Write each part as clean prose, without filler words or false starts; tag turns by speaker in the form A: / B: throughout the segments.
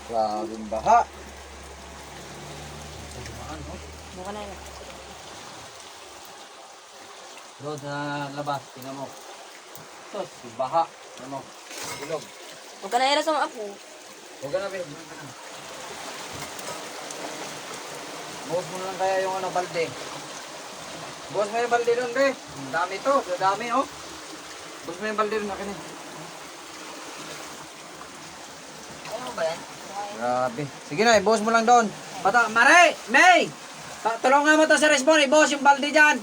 A: Grabing baha.
B: Buka na yun.
A: Doon sa labas, tingnan mo. Sos, baha. Ano mo? Ilog.
B: Huwag ka na iras ang apo.
A: Huwag ka na, babe. Buhos mo na lang kaya yung ano, balde. Buhos mo yung balde doon, be. Ang dami to. Ang dami, oh. Buhos mo yung balde doon, akin eh.
B: Ano ba yan?
A: Grabe. Sige na, ibuhos mo lang doon. Pata, Mare! May! Tulungan mo to sa respawn, ibuhos yung balde dyan.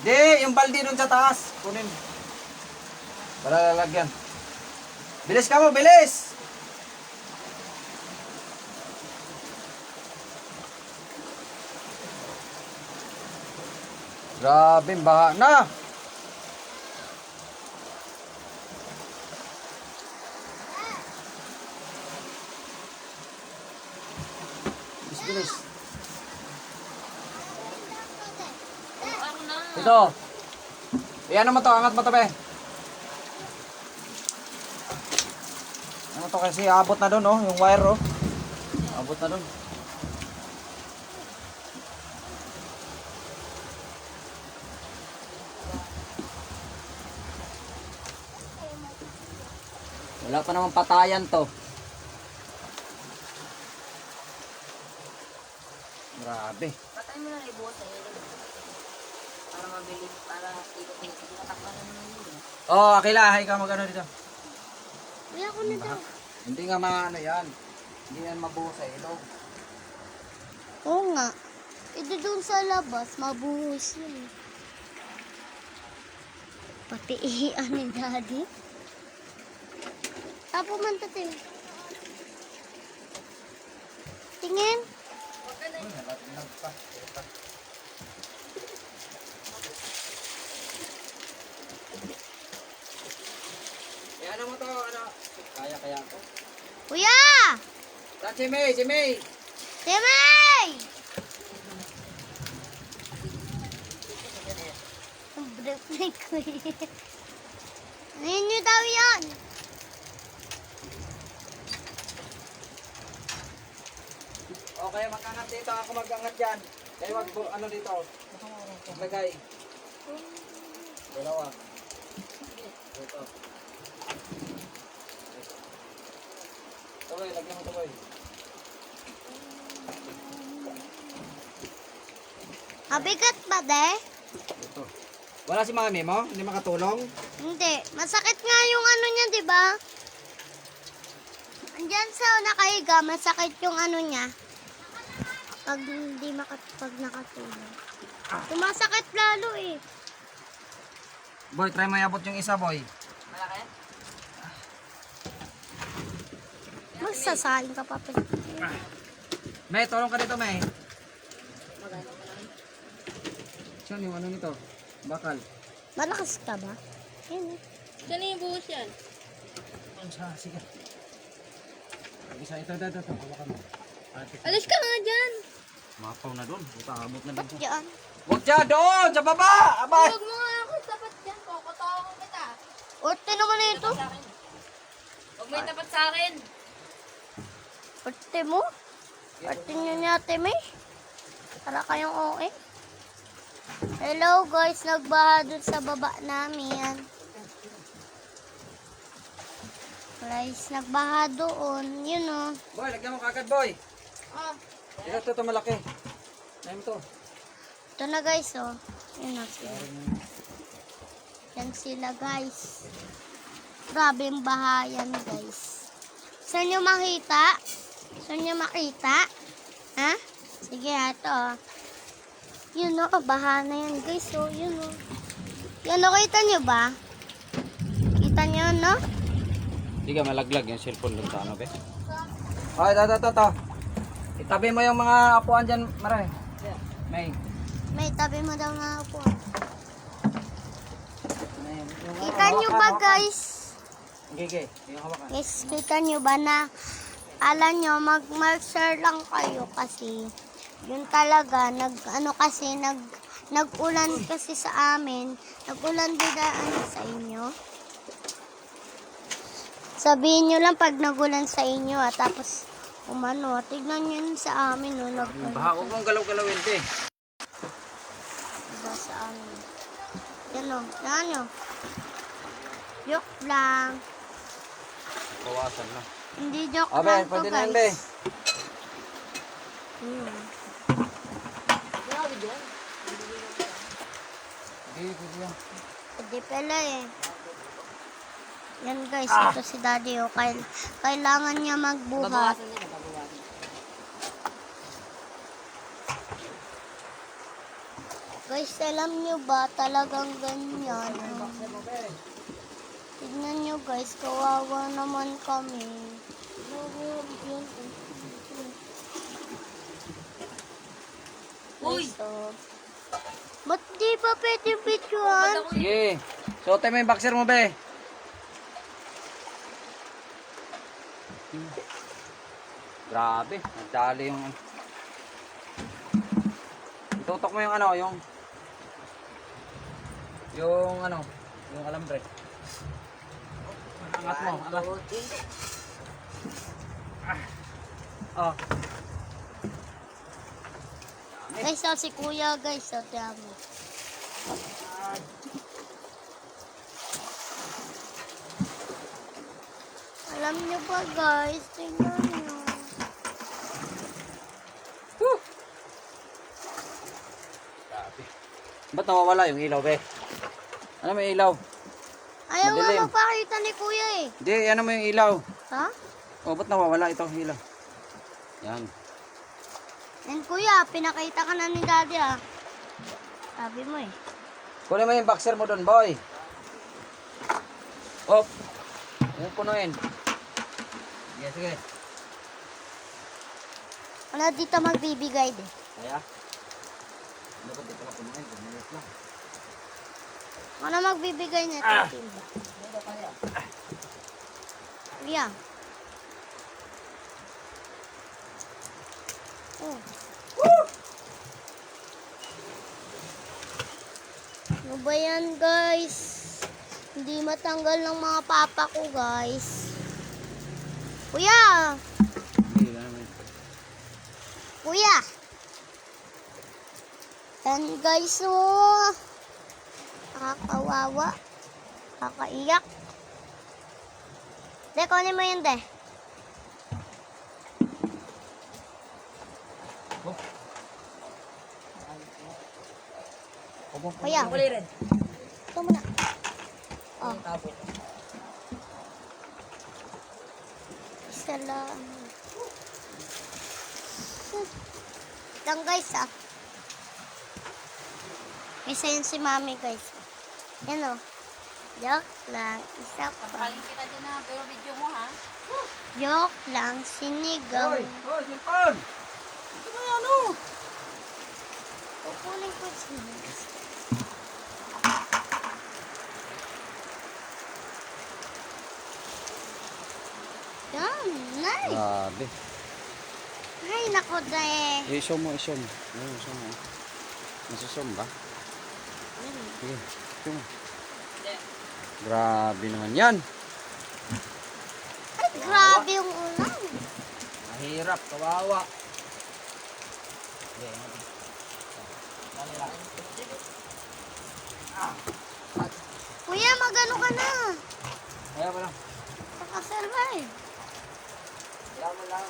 A: Di, yung balde doon sa taas. Kunin. Para lalagyan. Bilis ka mo, bilis! Grabe, baha na. Bilis. Ito. Iyan mo to, angat mo to, be. Ano to kasi abot na doon, oh, yung wire, oh. Abot na doon. Wala pa namang patayan to. Grabe.
B: Patay mo na ibuhos sa ilog. Para mabilis, para ikot-ikot. Tinatakpan na naman yun.
A: Oh, Akila, ikaw magano dito.
C: Uy, ako na daw.
A: Hindi nga maano yan. Hindi yan mabuhos sa ilog.
C: Oo nga. Ito doon sa labas, mabuhos yun. Pati ihian ni Daddy. Tapo man tatin. Tingin.
A: Eh, ano mo to, ano? Kaya to.
C: Kuya!
A: Saan si May? Si May!
C: Timay! Ang break na ko eh. Ano nyo daw yan?
A: Okay, mag-angat dito. Ako mag-angat dyan. Kaya wag ano dito. Maglagay. Dalawa. Dito. Tuloy, lagyan mo tuloy.
C: Mabigat ba, de?
A: Ito. Wala si mami mo? Hindi makatulong?
C: Hindi. Masakit nga yung ano niya, di ba? Andyan sa nakahiga, masakit yung ano niya. Pag hindi pag nakatulong. Sumasakit lalo eh.
A: Boy, try mo iabot yung isa, boy.
B: Malaki?
C: Magsasaing ka pa.
A: May, tulong ka dito, May.
B: Maganda malaki.
A: Saan yung ano nito? Bakal.
C: Malakas ka ba? Yan eh.
B: Saan yung buhos yan?
A: Sige. Isa, ito. Hawakan mo.
B: Alis ka nga dyan!
A: Mapaw na doon. Buta, abot na
C: Ba't
A: dito.
C: yan?
A: Huwag dyan doon! Sa baba! Abay!
B: Huwag mo nga ako tapat dyan. Kukutawan kita.
C: Orte naman na ito.
B: Huwag mo itapat sa akin.
C: Orte mo? Orte nyo niya, May. Para kayong OA. Hello guys, nagbaha dun sa baba namin. Guys, nagbaha doon. Yun o.
A: Boy, lagyan mo kagad, boy.
B: Ah,
A: Ito malaki. Ayun mo to.
C: Ito na guys o. Yun na sila. Yan sila guys. Grabe yung baha yan guys. Saan nyo makita? Saan nyo makita? Ha? Sige ha, ito o. Yun o, baha na yan guys o. Yun o. Yan o, kita nyo ba? Kita nyo no?
A: Hindi ka malaglag yung cellphone doon sa ano, be. Ay, ito. Itabi mo yung mga apuan dyan, Maray. May.
C: May tabi mo daw nga po.
A: Yung
C: Kita nyo ba guys?
A: Gigi, yung hawakan.
C: Guys, kita nyo ba na alam nyo, mag-share lang kayo kasi yun talaga, nag-ulan kasi sa amin. Nag-ulan din sa inyo. Sabihin nyo lang pag nagulan sa inyo tapos umano, tignan nyo yun sa amin
A: Baha, huwag mong galaw-galawin, be.
C: Diba sa amin? Yan o, yan o. Joke lang.
A: Bawasan na.
C: Hindi joke
A: Abe,
C: lang to
A: pwede na yun, be.
C: guys.
B: Grabe dyan.
A: Hindi, pwede yan.
C: Pwede pala eh. Yan guys, ito si daddy o. Kailangan niya magbuhat.
B: Babawasan nila, babawasan.
C: Guys, alam nyo ba talagang ganyan? Tignan nyo guys, kawawa naman kami.
B: Uy!
C: So, ba't di pa pwede videoan?
A: Sige. Suotin mo yung boxer mo, be. Grabe. Nagdali yung... Tutok mo yung ano, yung alambre. Angat mo, angat. Oh.
C: Guys, si kuya guys, tiyan mo. Alam nyo ba guys, tingnan nyo.
A: Grabe. Ba't nawawala yung ilaw, be? Ano may ilaw?
C: Ayaw nga
A: Madilim.
C: magpakita ni kuya eh.
A: Hindi, ano mo yung ilaw?
C: Ha?
A: O, ba't nawawala ito ilaw? Yan.
C: And kuya, pinakita ka na ni daddy ah. Sabi mo eh.
A: Kunin mo yung boxer mo doon, boy. Op. Yung punuin. Sige, sige.
C: Wala dito magbibigay din.
A: Kaya? Ano ko dito na punuin? Punuin lang.
C: Ano magbibigay nito? Timba? Kuya. Oh. Ano ba yan guys? Hindi matanggal ng mga papa ko guys. Kuya!
A: Hindi, ano mo yun?
C: Kuya! Yan guys oh. Nakakawawa. Nakakaiyak. De, kunin mo yun de. Kuya,
B: Kulay red.
C: ito mo na. Oh,
B: Tabo.
C: isa lang. Lang guys ah. Isa yun si mami guys. Yan o. Joke lang. Isa pa.
B: Pagkaling kita dyan na, pero video mo ha.
C: Joke lang. Sinigaw.
A: Hoy! Hoy! Silpon! Ito mo yan, ano?
C: Kukunin ko siya. Yan. Nice.
A: Grabe.
C: Ay, nako de.
A: I-show mo, i-show mo. Ayun, i-show mo. Nasusom ba? Sige, show mo. Grabe naman yan.
C: Ay, grabe yung ulan.
A: Mahirap, kawawa.
C: Kuya, magano ka na.
A: Kaya mo lang.
C: Nakasurvive.
A: Kaya mo lang.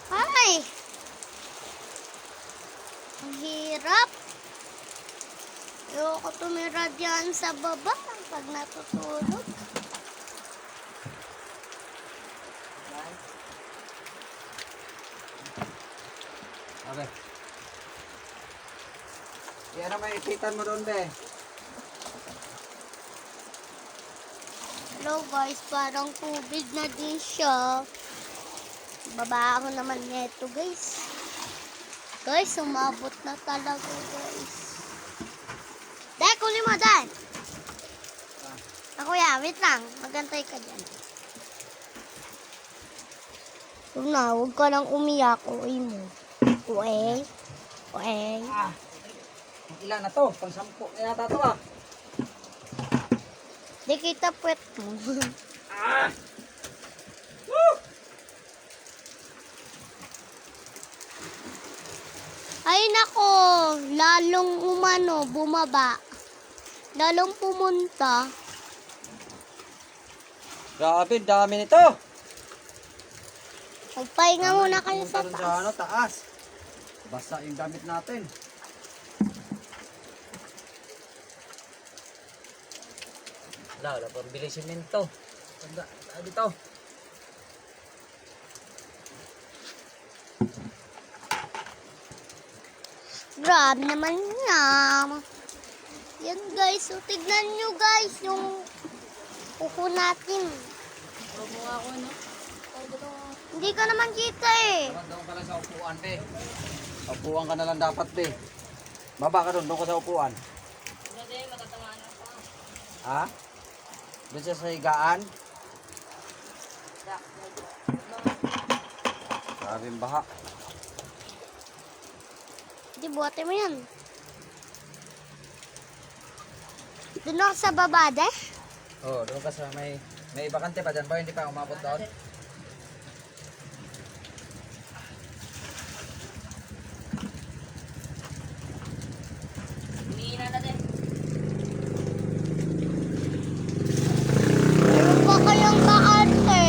C: Ay! Ang hirap. Ayoko tumira dyan sa baba pag natutulog.
A: Okay. Yan ang may ipitan mo doon, be.
C: Hello guys, parang tubig na din siya. Baba ako naman neto guys. Guys, umabot na talaga guys. Dahil, kunin mo dahil. Kuya, wait lang. Magantay ka dyan. Huwag na, huwag ka lang umiyak. Uy mo. Uy. Okay.
A: Ilan na to? Pang 10 na yata to ah.
C: Di kita puwet mo. Ay nako, lalong bumaba. Lalong pumunta.
A: Grabe, dami nito.
C: Magpahinga muna kayo sa
A: Pumunta dun
C: taas.
A: ano, taas. Basta yung gamit natin. Wala pang bili simento. Dito.
C: Grabe naman yan. Yan guys, so tignan nyo guys yung kuko natin.
B: Mukha ko, no?
C: Hindi ka naman kita eh.
A: Doon ka lang sa upuan, be. Sa upuan ka na lang dapat, be. Baba ka doon ka sa upuan.
B: Hindi, matatamaan ako.
A: Ha? Doon siya sa higaan. Grabe yung baha.
C: Hindi, buhatin mo yan. Doon ako sa baba, de.
A: Oo, doon ka sa may bakante pa dyan ba? Hindi pa umabot doon?
B: Humihina na din.
C: Meron pa kayang bakante.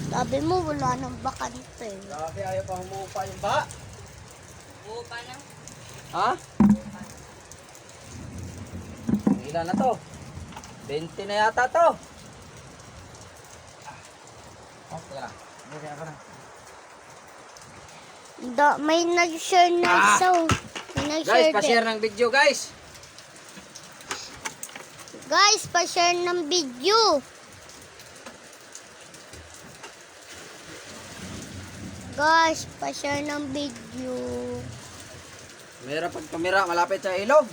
C: Sabi mo, wala nang bakante.
A: Grabe, ayaw pa humupa yung baha.
B: Buo pa na.
A: Ha? Ilan na to? 20 na yata to. Oh, teka lang. Bumili ako na.
C: May nag-share na isa. May
A: Guys,
C: nag-share
A: pa-share ng video, guys.
C: Guys, pa-share ng video. Guys, pa-share ng video.
A: Mahirap pag tumira, malapit sa ilog.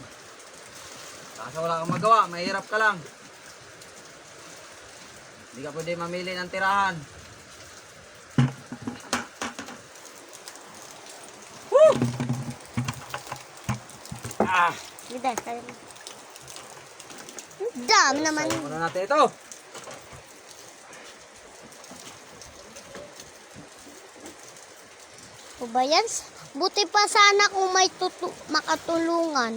A: Kaso wala kang magawa, mahirap ka lang. Hindi ka pwede mamili ng tirahan. Woo!
C: Ganda, kaya mo. Dam naman.
A: Sayang muna natin ito.
C: O ba yan? Buti pa sana kung may makatulungan.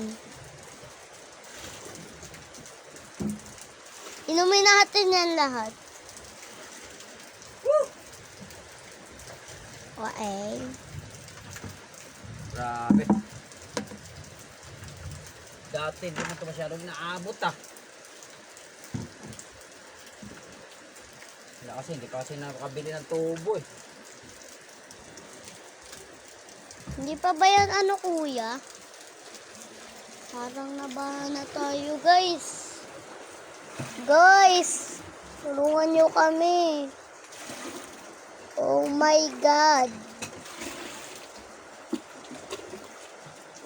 C: Inumin natin yan lahat. Okay.
A: Grabe. Dati hindi mo ito masyadong naabot ah. Wala kasi, hindi pa kasi nakakabili ng tubo eh.
C: Hindi pa ba yan ano kuya? Parang nabahan na tayo guys. Guys, tulungan nyo kami. Oh my God.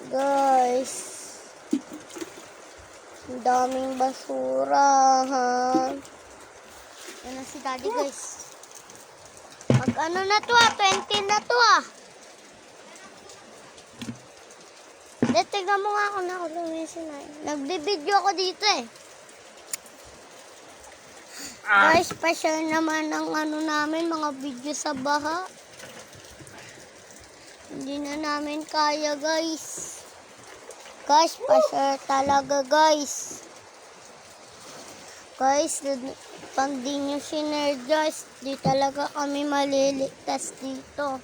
C: Guys. Ang daming basura, ha? Yan na si daddy, guys. Mag ano na to, 20 na to, Tignan mo nga ako na lumisin na. Nagbibideo ako dito Guys, pa-share naman ng ano namin, mga video sa baha. Hindi na namin kaya, guys. Guys, pa-share talaga, guys. Guys, pag di nyo sinare, guys, di talaga kami maliligtas dito.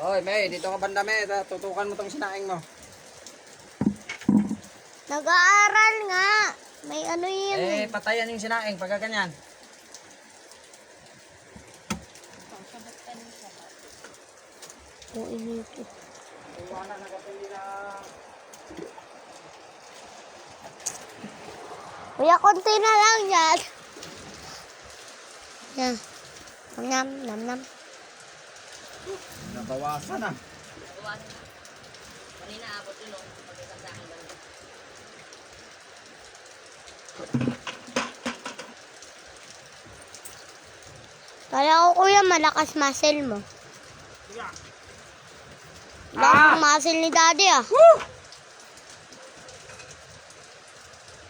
A: Oy, May, dito ka banda, May. Tutukan mo tong sinaing mo.
C: Nag-aaral nga. May ano yun
A: Patayan yung sinaing pagka ganyan.
C: Kung inito.
A: Iwanan na kasi hindi na...
C: Kuya, konti na lang yan. Yan. Nam, nam, nam.
A: Nabawasan ah.
B: Nabawasan na. Kanina abot yun, no? Pagkita sa akin banda.
C: Kala ko kuya, malakas muscle mo. Lang muscle ni daddy ah.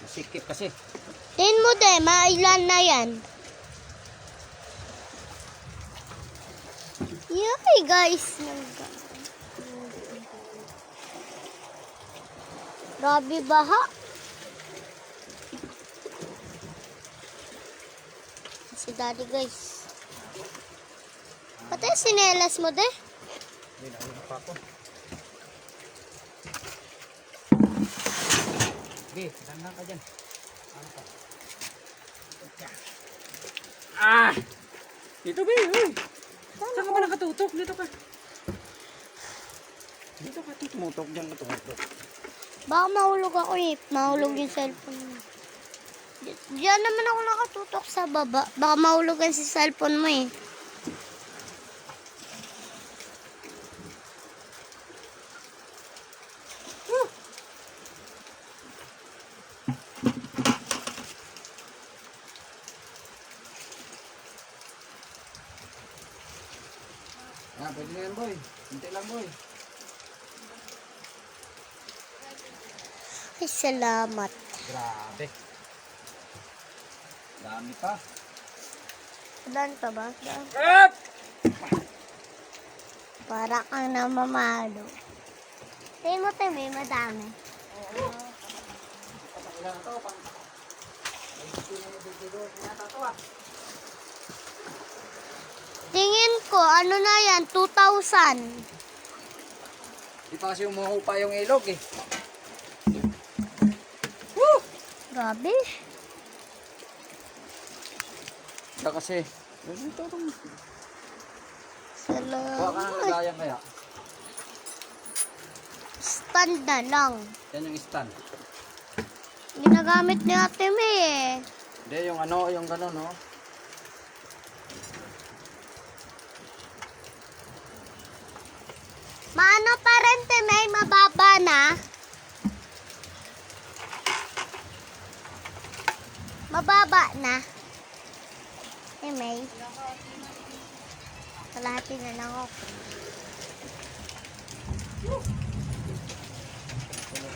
A: Sikip kasi.
C: Tingin mo de, mailan na yan. Yay guys. Grabe baha. Si daddy guys. Pati sinelas mo de.
A: Hindi na, ano pa ako. Sige, dandan ka dyan. Ano pa? Ah! Dito, Bi. Uy. Saan ka ba nakatutok? Dito ka. Dito ka, tumutok dyan ka tumutok.
C: Baka mahulog ako eh. Mahulog yung cellphone mo. Diyan naman ako nakatutok sa baba. Baka mahulugan si cellphone mo eh.
A: Ah, pwede na yan, boy. Hinti lang, boy.
C: Ay, salamat.
A: Grabe. Dami pa.
C: Saan pa ba? Saan?
A: Up!
C: Para kang namamalo. Tingin mo tayo, may madami.
A: Ilan na to? Pang...
C: Tingin ko, ano na yan? 2,000.
A: Di pa kasi umuhupa yung ilog eh.
C: Grabe.
A: Kaya kasi... Dito itong... Kuha ka ng
C: Salamat.
A: lagayan kaya.
C: Stand na lang.
A: Yan yung stand.
C: Ginagamit ni Ate May eh.
A: Hindi, yung ano, yung gano'n, no?
C: Maano pa rin, Ate May? Mababa na. Mababa na. Ate May. Kalahati na lang ako.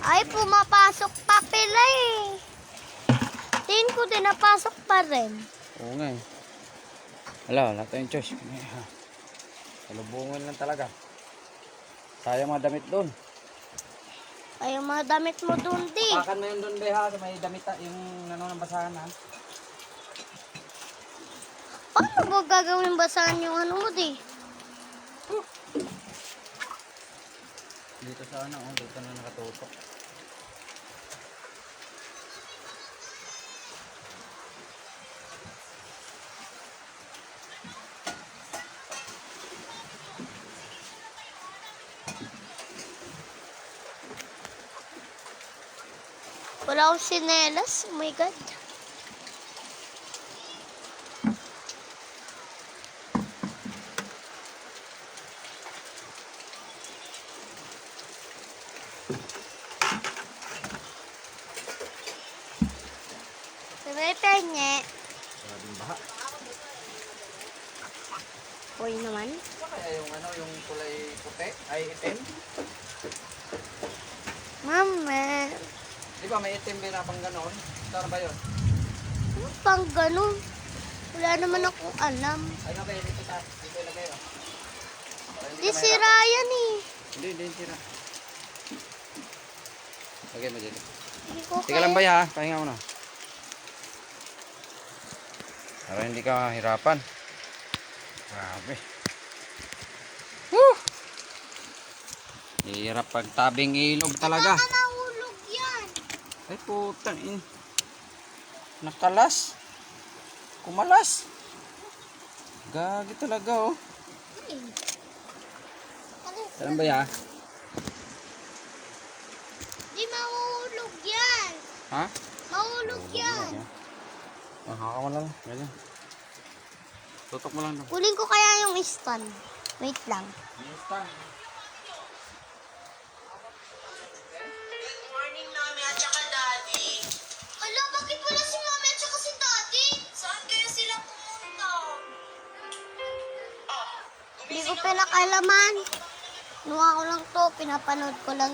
C: Ay, pumapasok pa pila eh. Tingin ko din napasok pa rin.
A: Oo nga eh. Wala tayong choice. Salubungan lang talaga. Sayang mga damit doon.
C: Ay, yung mga damit mo dun, di.
A: Pakan mo yun doon, Beha. May damit, yung ano ng basahan ha.
C: Paano ba gagawin basahan yung ano mo, di?
A: Dito sa ano, oh, dito na nakatutok.
C: Wala akong sinelas. Oh my God. Sabay penye.
A: Maraming baha.
C: Uy naman.
A: Ano kaya yung ano, yung kulay puti? Ay, itim?
C: Mama.
A: Di ba may itim din na pang ganon? Saan ba yun?
C: Ano pang ganun? Wala naman akong alam.
A: Ay, nga ba yun? Dito ilagay, oh. Para hindi
C: Di
A: ka
C: sira
A: mahirapan.
C: yan eh.
A: Hindi sira. Lagay mo dito.
C: Hindi ko
A: Tika lang ba ya? Pahinga mo na. Para hindi ka hirapan. Grabe. Woo! Hirap pag tabing ilog talaga.
C: Baka nahulog yan.
A: Ay putang in. Nakalas. Kumalas. Gagi talaga oh. Saan ba ya?
C: Di mahulog yan.
A: Ha?
C: Mahulog yan.
A: Haka ko lang. Ganyan. Tutok mo lang daw.
C: Kunin ko kaya yung stand. Wait lang. Ala, bakit wala si Mami at saka si Daddy? Saan kaya sila pumunta? Hindi ko pinakalaman. Nuha ko lang to, pinapanood ko lang.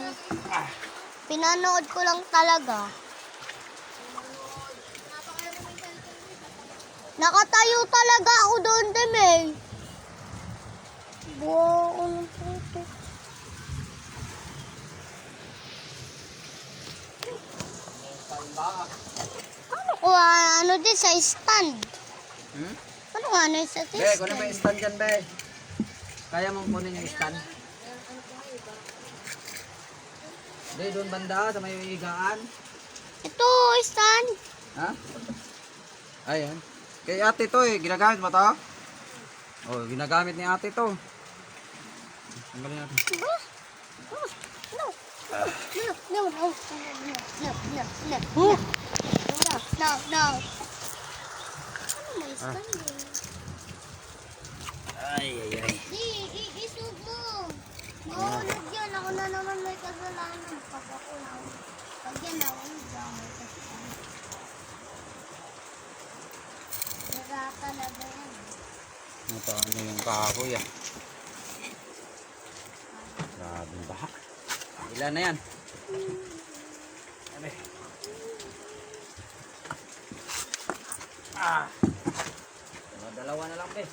C: Pinanood ko lang talaga. Nakatayo talaga ako doon, Deme. Buo ako ng puto. Ano din sa stand?
A: Hmm?
C: Ano nga na sa
A: Be, kunin mo yung
C: stand?
A: stand dyan, be. Kaya mong kunin yung stand? Be, doon banda, sa may higaan.
C: Ito, stand.
A: Ha? Ayan. Kay ate to eh, ginagamit mo to? Oh, ginagamit ni ate to. Tanggalin natin.
C: Diba? Oh, no. No, no, no, no, no, no, no, no, no, no. Ano may stand eh?
A: Ay, ay, ay.
C: Isog mo. Mahulog yan. Ako na naman may kasalanan. Pag ako na. Pag yan ako, hindi ako may kasalanan. Sira talaga yan.
A: Ito, ano yung kahoy ah. Grabe baha. Ilan na yan? Ano eh? Ah! Dalawa na lang, be.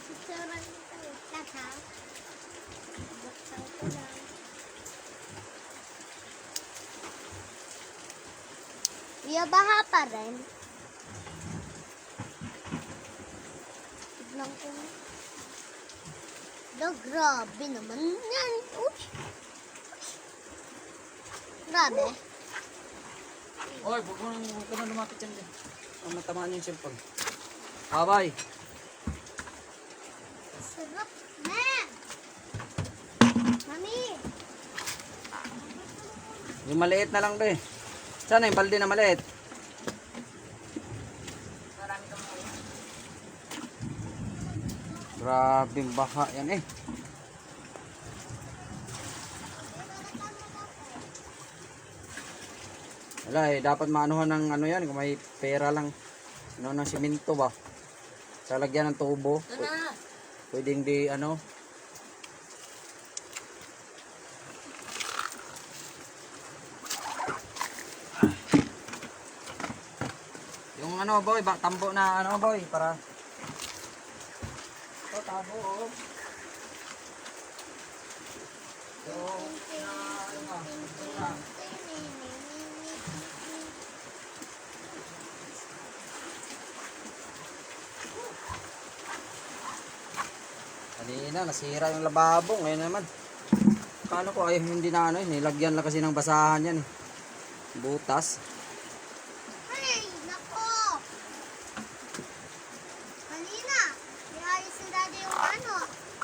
C: Picturean mo tayo. Tata. Buksan ko lang. Iya, baha pa rin. Tignan ko na. Grabe naman yan. Uy. Grabe.
A: Oy, huwag ka na lumapit yan, be. Matamaan yung cellphone. Bye-bye.
C: Sarap na. Mami.
A: Yung maliit na lang, be. Sana yung balde na maliit.
B: Marami kang mga.
A: Grabing baha yan eh. Wala eh, dapat maanuhan ng ano yan, kung may pera lang. Ano ng simento ba? Sa lagyan ng tubo.
B: Ito na.
A: Pwedeng di ano. Yung ano boy, tambo na ano boy, para ito tabo oh. Yung ano ba? Ito na. Kanina nasira yung lababo, ngayon naman. Kano ko ay hindi na ano, nilagyan lang kasi ng basahan yan eh. Butas.
C: Ay, nako. Kanina, iayos ni Daddy yung ano,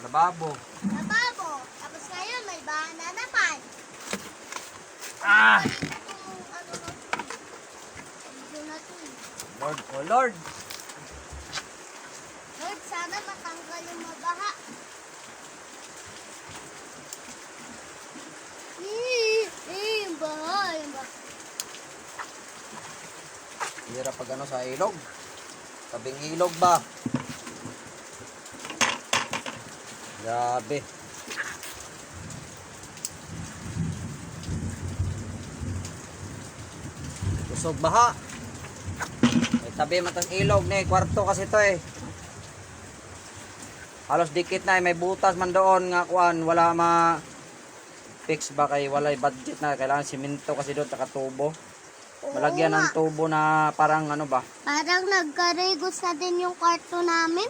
A: Lababo.
C: lababo. Tapos ngayon, may bahan na naman.
A: Ah!
C: Itong ano na to. Video na to.
A: Lord, oh Lord.
C: Lord, sana matanggal yung mabaha. Yung baha, yung baha.
A: Hirap pag ano sa ilog. Tabing ilog ba? Grabe. Kusog baha. May tabi matang ilog ni kwarto kasi to eh. Halos dikit na eh. May butas man doon nga kuan. Wala fix ba kay walay budget na. Kailangan simento kasi doon taka tubo. Malagyan ng tubo na parang ano ba.
C: Parang nagkarigos na din yung kwarto namin.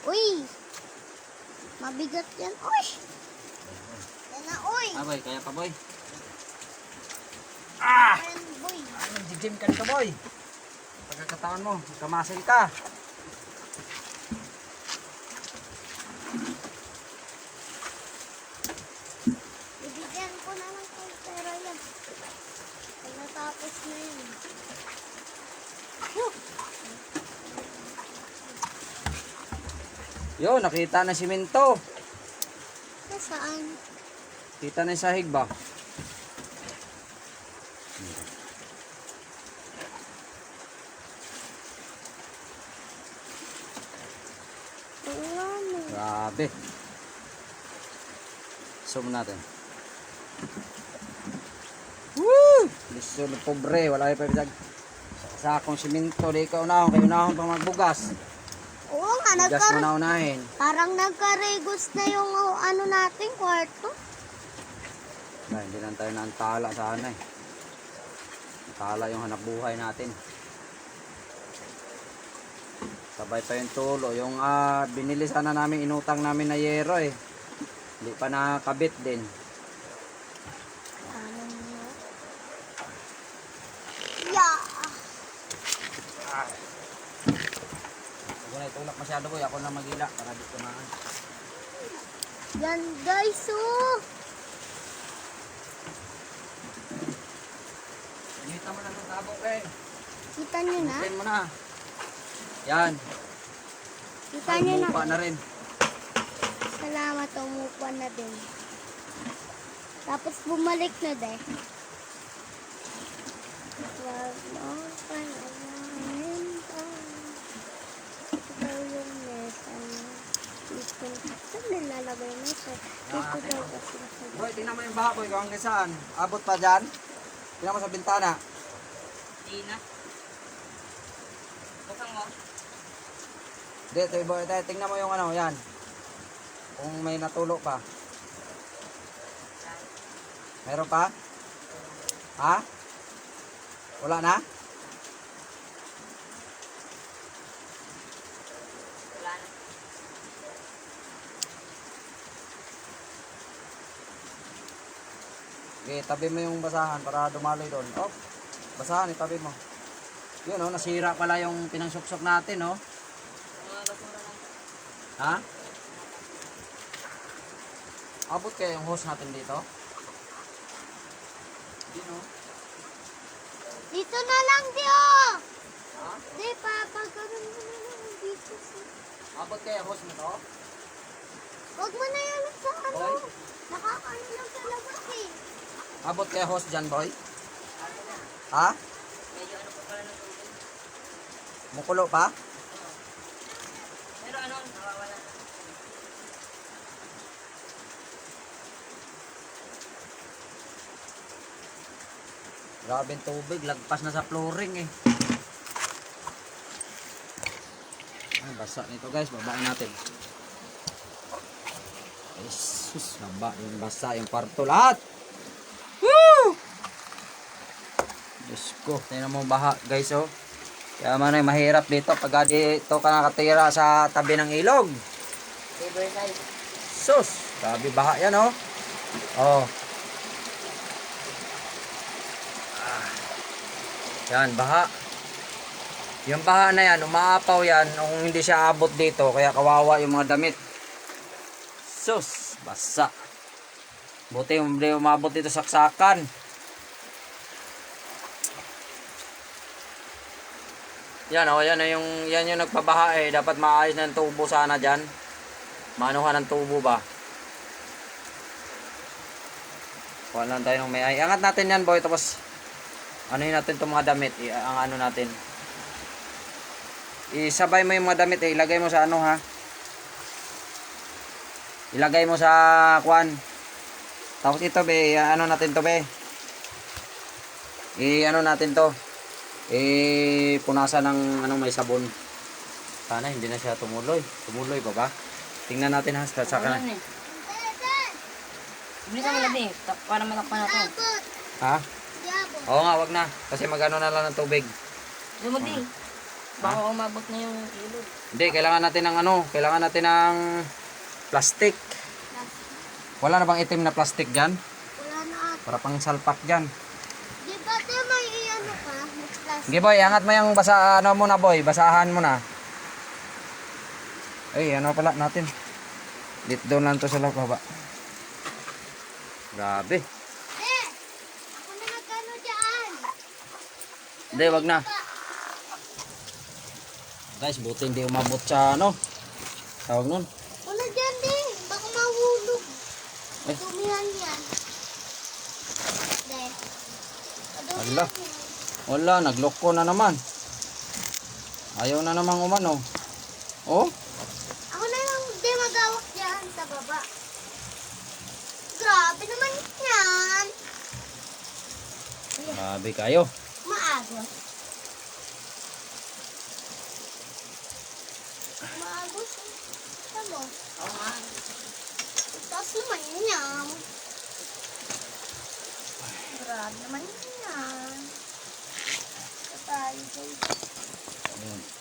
C: Uy! Mabigat yan. Uy! Yan na, uy!
A: Boy, kaya pa boy.
C: Friend, boy.
A: Nag-gym ka nito boy. Pagkakataon mo, kamasil ka.
C: Bibigyan ko naman kung pera yan. Pag natapos na yun.
A: Yo, nakita na simento.
C: Nasaan?
A: Kita na yung sahig ba?
C: Wala na.
A: Grabe. Zoom natin. Woo! Lisod pobre, wala pa bisag. Sa akong simento, di ka unahon, kayo unahon pang magbugas.
C: Oo nga,
A: Bugas mo na unahin.
C: parang nagkaregos na yung ano natin, kwarto.
A: Nah, hindi lang tayo naantala sana eh. Antala yung hanap buhay natin. Sabay pa yung tulo. Yung binili sana namin, inutang namin na yero eh. Hindi pa nakabit din.
C: Ano mo? Yeah.
A: Huwag na itulak masyado boy. Ako na magila para di kumaan.
C: Yan guys, oh.
A: Inita mo na ng tabo eh.
C: Kita nyo na?
A: Inutin mo na. Yan.
C: Kita
A: Ay,
C: nyo na?
A: mupa na rin.
C: Salamat, umupa na din. Tapos bumalik na din. Wag mo panalamin pa. Ikaw yung mesa na. Saan nilalagay mo ito? Dito daw kasi sa
A: Boy, tingnan mo yung baha boy. Kung hanggang saan. Abot pa dyan. Tingnan mo sa bintana.
B: Tina. Bukang mo.
A: Dito boy. Tingnan mo yung ano. Yan. Kung may natulo pa. Meron pa? Ha? Wala na?
B: Wala na.
A: Okay, tabi mo yung basahan para dumaloy doon. Oh, basahan, itabi mo. Yun oh, nasira pala yung pinangsuksok natin oh.
B: Mga basura lang.
A: Ha? Abot kaya yung hose natin dito? Dito oh.
C: Dito na lang, Dio!
A: Ha?
C: Di, papagano'n mo na lang dito.
A: Abot kaya yung hose mo to?
C: Huwag mo na yan sa ano.
A: Boy?
C: Nakakaano lang sa labas eh.
A: Abot kaya hose dyan boy? Ha?
B: Medyo ano pa pala ng tubig.
A: Mukulo pa?
B: Pero ano, nawawala na.
A: Grabing tubig, lagpas na sa flooring eh. Ay, basa nito guys, babain natin. Jesus, naba yung basa yung kwarto lahat. Woo! Diyos ko, tingnan mo baha guys oh. Kaya man ay mahirap dito pag dito ka nakatira sa tabi ng ilog.
B: Riverside.
A: Sus, grabe baha yan oh. Oh. Yan, baha. Yung baha na yan, umaapaw yan kung hindi siya abot dito, kaya kawawa yung mga damit. Sus, basa. Buti hindi umabot dito saksakan. Yan oh, yan yung nagpabaha eh. Dapat maayos ng tubo sana diyan. Maanuhan ng tubo ba? Kuha lang tayo ng may ay. Angat natin yan boy, tapos ano yun natin itong mga damit, ang ano natin. Isabay mo yung mga damit eh, ilagay mo sa ano ha. Ilagay mo sa kwan. Tapos ito be, ano natin to be. Ano natin to. Punasan ng ano may sabon. Sana hindi na siya tumuloy. Tumuloy pa ba? Tingnan natin ha, saka na.
B: Ulan eh. Bilisan mo na din. Para matakpan natin.
C: Abot.
A: Ha?
C: Diabot.
A: Oo nga, wag na. Kasi magano na lang ng tubig.
B: Lumadi. Baka umabot na yung ilog.
A: Hindi, kailangan natin ng ano, kailangan natin ng plastic. Wala na bang itim na plastic dyan?
C: Wala na ata.
A: Para pang salpak dyan.
C: Di ba ito may iano ka? May plastic.
A: Sige boy, angat mo yung basa, ano muna boy, basahan mo na. Ay, ano pala natin. Dito doon lang to sa baba. Grabe.
C: Eh! Ako na nagkano dyan.
A: Hindi, wag na. Guys, buti hindi umabot sa ano. Tawag nun.
C: Wala dyan din. Baka mahulog.
A: Eh.
C: Tumihan yan. Dahil.
A: Ala. Wala, nagloko na naman. Ayaw na namang umano. Oh,
C: Ako na lang di baba. Grabe naman yan.
A: Grabe kayo.
C: Maagos. Maagos. Ano?
B: Oo nga.
C: Tapos naman yan. Grabe naman yan. Ito tayo guys.
A: Ayun.